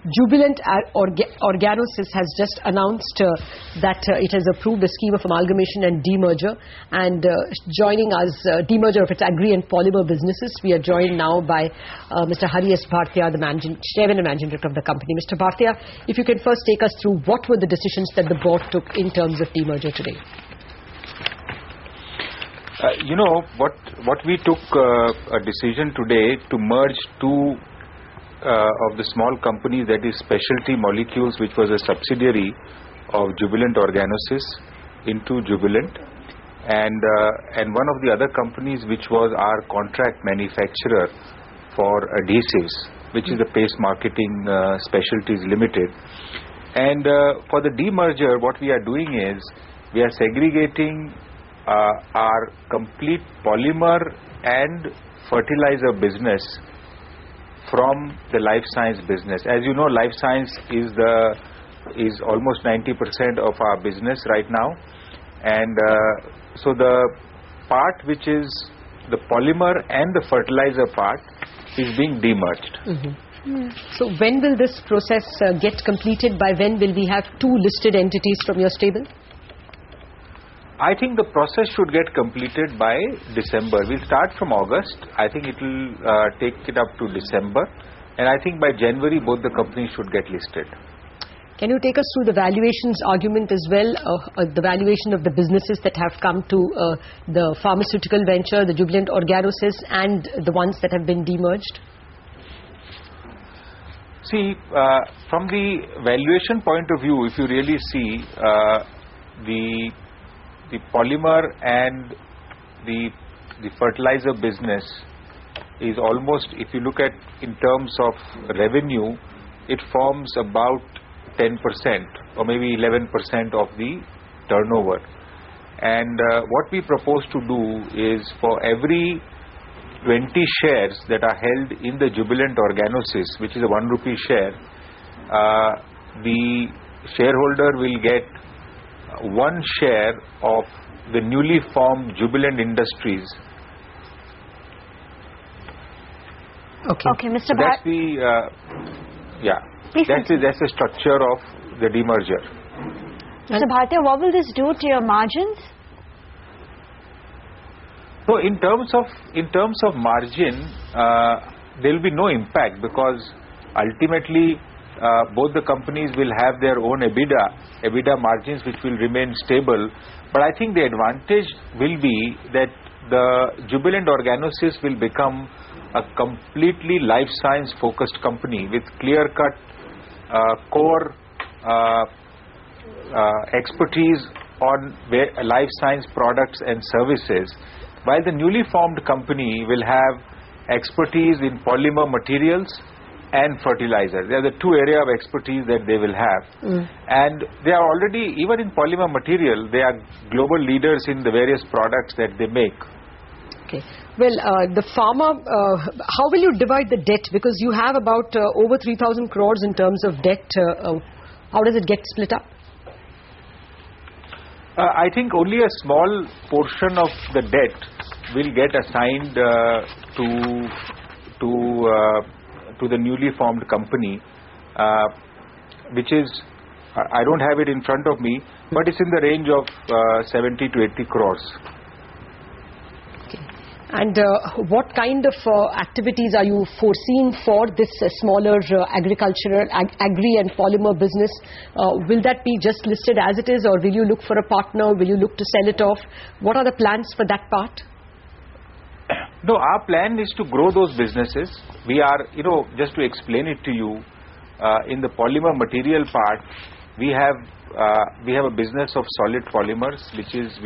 Jubilant Organosys has just announced that it has approved the scheme of amalgamation and demerger, and joining us, demerger of its agri and polymer businesses. We are joined now by Mr. Hari S. Bhartia, the chairman and managing director of the company. Mr. Bhartia, if you can first take us through what were the decisions that the board took in terms of demerger today. What we took a decision today to merge two of the small companies, that is Specialty Molecules, which was a subsidiary of Jubilant Organosys, into Jubilant, and one of the other companies which was our contract manufacturer for adhesives, which is the Paste Marketing Specialties Limited. And for the demerger, what we are doing is we are segregating our complete polymer and fertilizer business from the life science business. As you know, life science is almost 90% of our business right now, and so the part which is the polymer and the fertilizer part is being demerged. So when will this process get completed? By when will we have two listed entities from your stable? I think the process should get completed by December. We'll start from August. I think it will take it up to December. And I think by January, both the companies should get listed. Can you take us through the valuations argument as well, the valuation of the businesses that have come to the pharmaceutical venture, the Jubilant Organosys, and the ones that have been demerged? See, from the valuation point of view, if you really see the polymer and the fertilizer business is almost, if you look at in terms of revenue, it forms about 10% or maybe 11% of the turnover. And what we propose to do is, for every 20 shares that are held in the Jubilant Organosys, which is a 1 rupee share, the shareholder will get 1 share of the newly formed Jubilant Industries. Okay, Mr. That's the that's the structure of the demerger. Mr. Bhartia, what will this do to your margins? So in terms of margin, there will be no impact, because ultimately both the companies will have their own EBITDA margins, which will remain stable. But I think the advantage will be that the Jubilant Organosys will become a completely life science focused company with clear-cut core expertise on life science products and services, while the newly formed company will have expertise in polymer materials and fertilizer. They are the two areas of expertise that they will have. And they are already, even in polymer material, they are global leaders in the various products that they make. Okay. Well, the pharma, how will you divide the debt? Because you have about over 3,000 crores in terms of debt. How does it get split up? I think only a small portion of the debt will get assigned to the newly formed company, which is, I don't have it in front of me, but it's in the range of 70 to 80 crores. Okay. And what kind of activities are you foreseeing for this smaller agricultural, agri and polymer business? Will that be just listed as it is, or will you look for a partner? Will you look to sell it off? What are the plans for that part? No, our plan is to grow those businesses. We are, just to explain it to you, in the polymer material part, we have a business of solid polymers, which is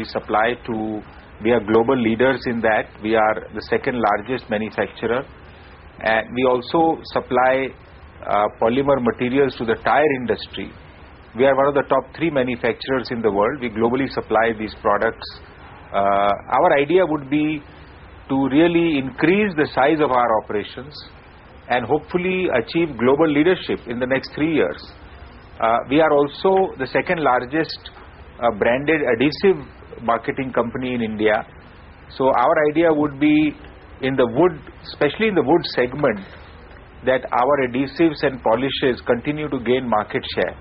we are global leaders in that. We are the second largest manufacturer, and we also supply polymer materials to the tire industry. We are one of the top 3 manufacturers in the world. We globally supply these products. Our idea would be to really increase the size of our operations and hopefully achieve global leadership in the next 3 years. We are also the second largest branded adhesive marketing company in India. So our idea would be, in the wood, especially in the wood segment, that our adhesives and polishes continue to gain market share.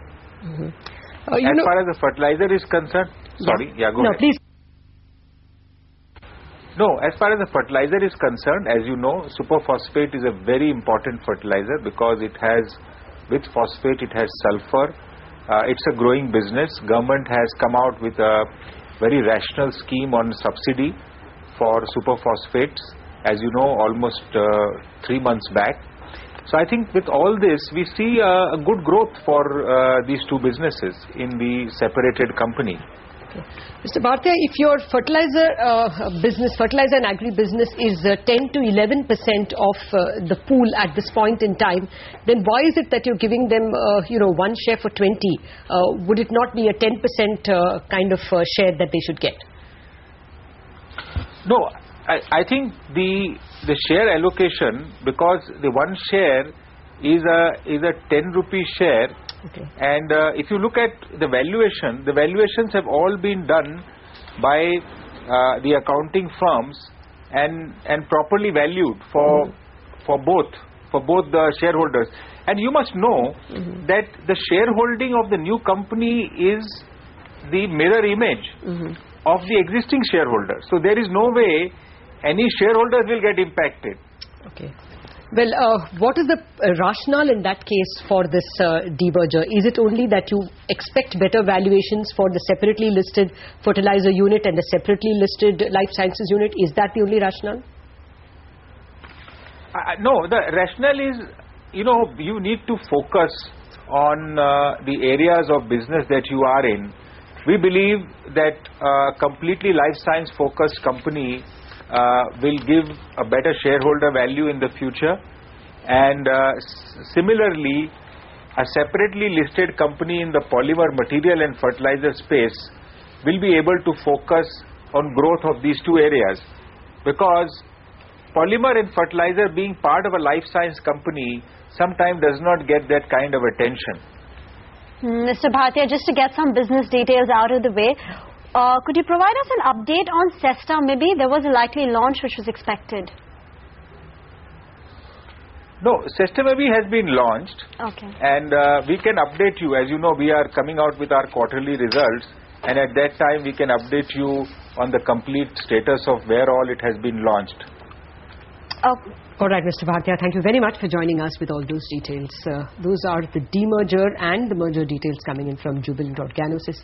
As far as the fertilizer is concerned, go ahead. Please. No, as far as the fertilizer is concerned, as you know, superphosphate is a very important fertilizer because with phosphate it has sulfur. It's a growing business. Government has come out with a very rational scheme on subsidy for superphosphates, as you know, almost 3 months back. So I think with all this, we see a good growth for these two businesses in the separated company. Okay. Mr. Bhartia, if your fertilizer fertilizer and agri business is 10 to 11% of the pool at this point in time, then why is it that you're giving them, one share for 20? Would it not be a 10% kind of share that they should get? No, I think the share allocation, because the one share is a 10 rupee share. Okay. And if you look at the valuations have all been done by the accounting firms and properly valued for both the shareholders. And you must know that the shareholding of the new company is the mirror image of the existing shareholders. So there is no way any shareholders will get impacted. Okay. Well, what is the rationale in that case for this demerger? Is it only that you expect better valuations for the separately listed fertilizer unit and the separately listed life sciences unit? Is that the only rationale? No, the rationale is, you need to focus on the areas of business that you are in. We believe that a completely life science focused company will give a better shareholder value in the future, and similarly a separately listed company in the polymer material and fertilizer space will be able to focus on growth of these two areas, because polymer and fertilizer being part of a life science company sometimes does not get that kind of attention. Mr. Bhartia, just to get some business details out of the way, could you provide us an update on Cesta? Maybe there was a likely launch which was expected. No, Cesta maybe has been launched. Okay. And we can update you. As you know, we are coming out with our quarterly results, and at that time we can update you on the complete status of where all it has been launched. Okay. All right, Mr. Bhartia, thank you very much for joining us with all those details. Those are the demerger and the merger details coming in from Jubilant Organosys.